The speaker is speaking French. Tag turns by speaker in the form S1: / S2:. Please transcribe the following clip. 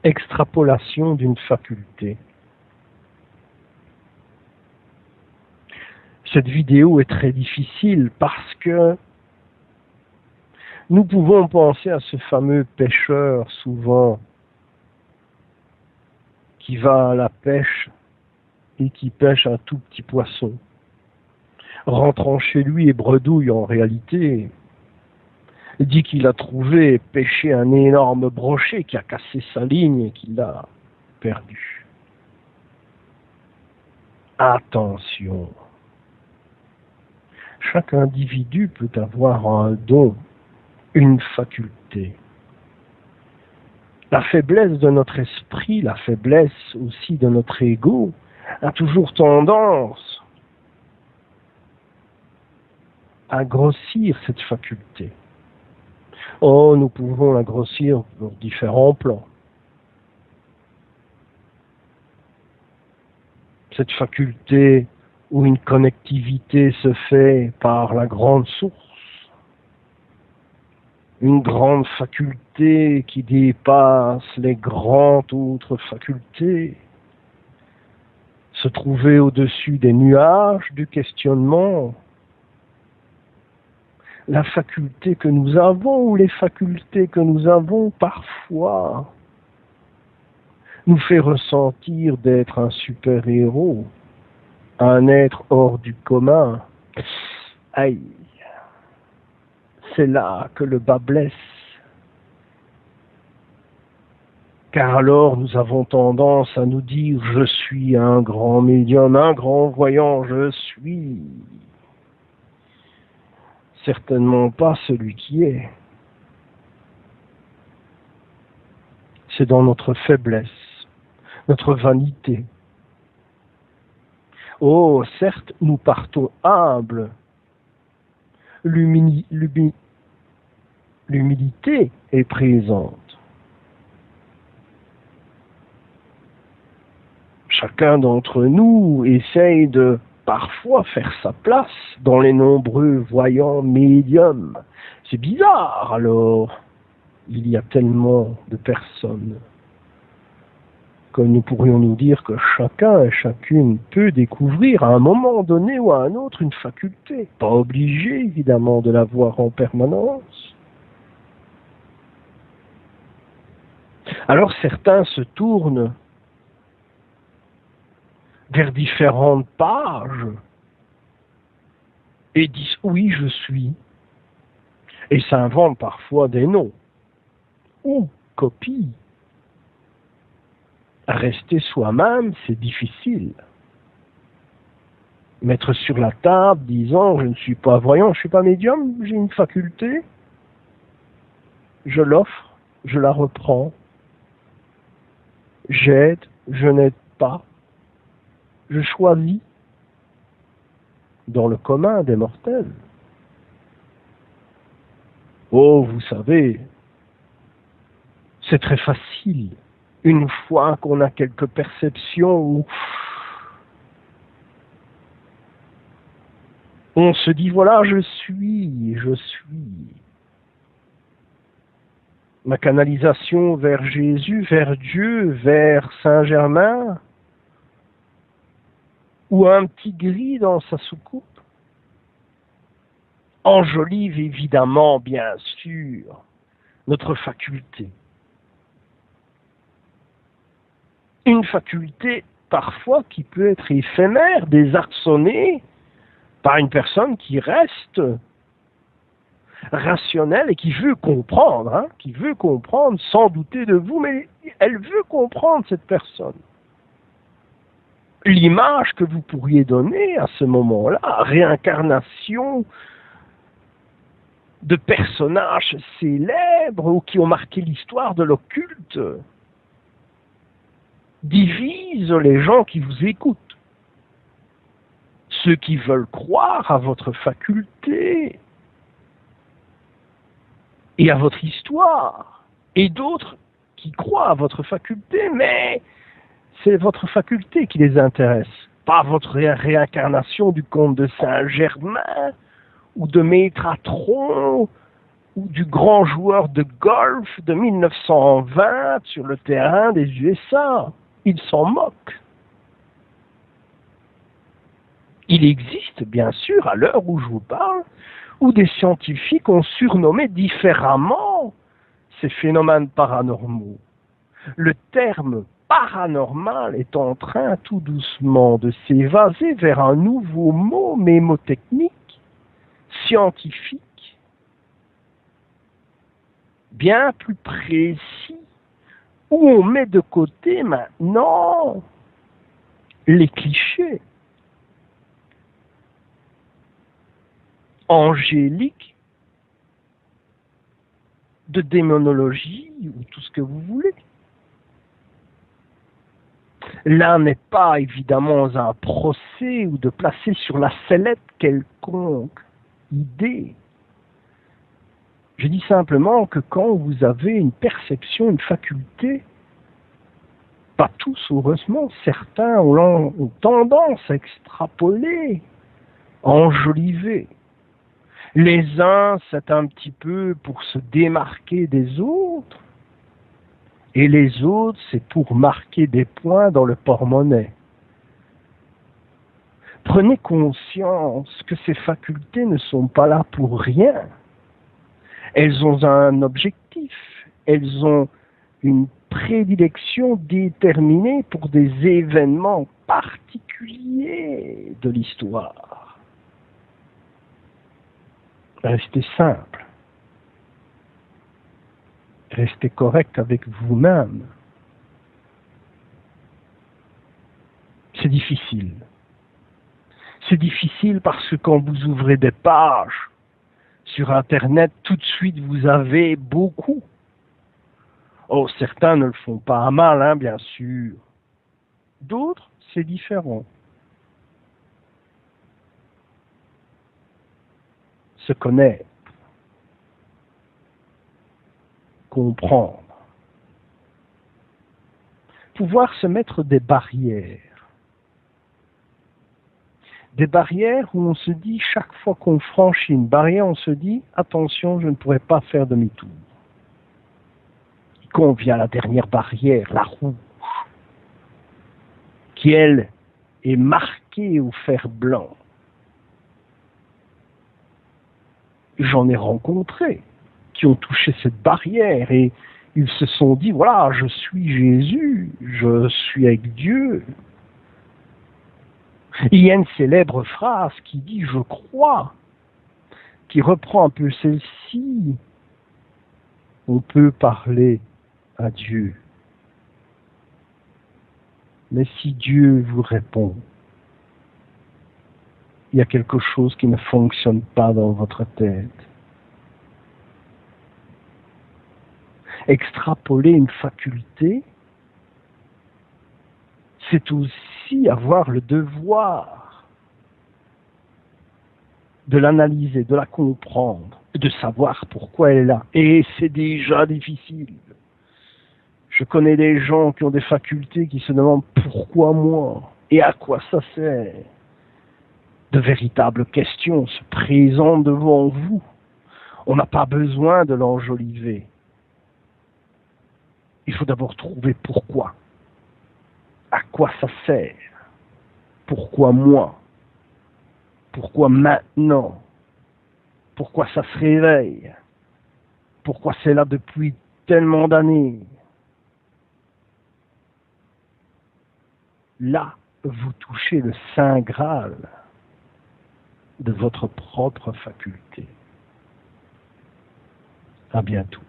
S1: extrapolation d'une faculté. Cette vidéo est très difficile parce que nous pouvons penser à ce fameux pêcheur souvent qui va à la pêche et qui pêche un tout petit poisson. Rentrant chez lui et bredouille en réalité, dit qu'il a trouvé et pêché un énorme brochet qui a cassé sa ligne et qu'il l'a perdu. Attention! Chaque individu peut avoir un don, une faculté. La faiblesse de notre esprit, la faiblesse aussi de notre ego, a toujours tendance à grossir cette faculté. Oh, nous pouvons la grossir sur différents plans. Cette faculté où une connectivité se fait par la grande source, une grande faculté qui dépasse les grandes autres facultés, se trouver au-dessus des nuages du questionnement, la faculté que nous avons ou les facultés que nous avons parfois nous fait ressentir d'être un super-héros, un être hors du commun. Aïe, c'est là que le bas blesse. Car alors nous avons tendance à nous dire « je suis un grand médium, un grand voyant, je suis ». Certainement pas celui qui est. C'est dans notre faiblesse, notre vanité. Oh, certes, nous partons humbles. L'humilité est présente. Chacun d'entre nous essaye de parfois faire sa place dans les nombreux voyants médiums. C'est bizarre alors, il y a tellement de personnes. Comme nous pourrions nous dire que chacun et chacune peut découvrir à un moment donné ou à un autre une faculté. Pas obligé évidemment de l'avoir en permanence. Alors certains se tournent vers différentes pages et disent oui je suis et s'inventent parfois des noms ou copient. Rester soi-même, c'est difficile. Mettre sur la table disant je ne suis pas voyant, je ne suis pas médium, j'ai une faculté, je l'offre, je la reprends, j'aide, je n'aide pas, je choisis dans le commun des mortels. Oh, vous savez, c'est très facile. Une fois qu'on a quelques perceptions où on se dit, voilà, je suis. Ma canalisation vers Jésus, vers Dieu, vers Saint-Germain, ou un petit gris dans sa soucoupe, enjolive évidemment, bien sûr, notre faculté. Une faculté parfois qui peut être éphémère, désarçonnée par une personne qui reste rationnelle et qui veut comprendre, sans douter de vous, mais elle veut comprendre cette personne. L'image que vous pourriez donner à ce moment-là, réincarnation de personnages célèbres ou qui ont marqué l'histoire de l'occulte, divise les gens qui vous écoutent. Ceux qui veulent croire à votre faculté et à votre histoire, et d'autres qui croient à votre faculté, mais c'est votre faculté qui les intéresse, pas votre réincarnation du comte de Saint-Germain ou de Maître Atron ou du grand joueur de golf de 1920 sur le terrain des USA. Ils s'en moquent. Il existe, bien sûr, à l'heure où je vous parle, où des scientifiques ont surnommé différemment ces phénomènes paranormaux. Le terme paranormal est en train tout doucement de s'évaser vers un nouveau mot mémotechnique, scientifique, bien plus précis, où on met de côté maintenant les clichés angéliques de démonologie ou tout ce que vous voulez. Là n'est pas évidemment un procès ou de placer sur la sellette quelconque idée. Je dis simplement que quand vous avez une perception, une faculté, pas tous heureusement, certains ont tendance à extrapoler, à enjoliver. Les uns, c'est un petit peu pour se démarquer des autres, et les autres, c'est pour marquer des points dans le porte-monnaie. Prenez conscience que ces facultés ne sont pas là pour rien. Elles ont un objectif, elles ont une prédilection déterminée pour des événements particuliers de l'histoire. Restez simple. Restez correct avec vous-même. C'est difficile. C'est difficile parce que quand vous ouvrez des pages sur Internet, tout de suite vous avez beaucoup. Oh, certains ne le font pas à mal, hein, bien sûr. D'autres, c'est différent. Se connaître. Comprendre. Pouvoir se mettre des barrières. Des barrières où on se dit, chaque fois qu'on franchit une barrière, on se dit, attention, je ne pourrai pas faire demi-tour. Quand vient la dernière barrière, la rouge, qui elle est marquée au fer blanc. J'en ai rencontré qui ont touché cette barrière et ils se sont dit, voilà, je suis Jésus, je suis avec Dieu. Il y a une célèbre phrase qui dit, je crois, qui reprend un peu celle-ci. On peut parler à Dieu. Mais si Dieu vous répond, il y a quelque chose qui ne fonctionne pas dans votre tête. Extrapoler une faculté, c'est aussi avoir le devoir de l'analyser, de la comprendre, de savoir pourquoi elle est là. Et c'est déjà difficile. Je connais des gens qui ont des facultés qui se demandent pourquoi moi et à quoi ça sert. De véritables questions se présentent devant vous. On n'a pas besoin de l'enjoliver. Il faut d'abord trouver pourquoi. À quoi ça sert? Pourquoi moi? Pourquoi maintenant? Pourquoi ça se réveille? Pourquoi c'est là depuis tellement d'années? Là, vous touchez le Saint Graal de votre propre faculté. À bientôt.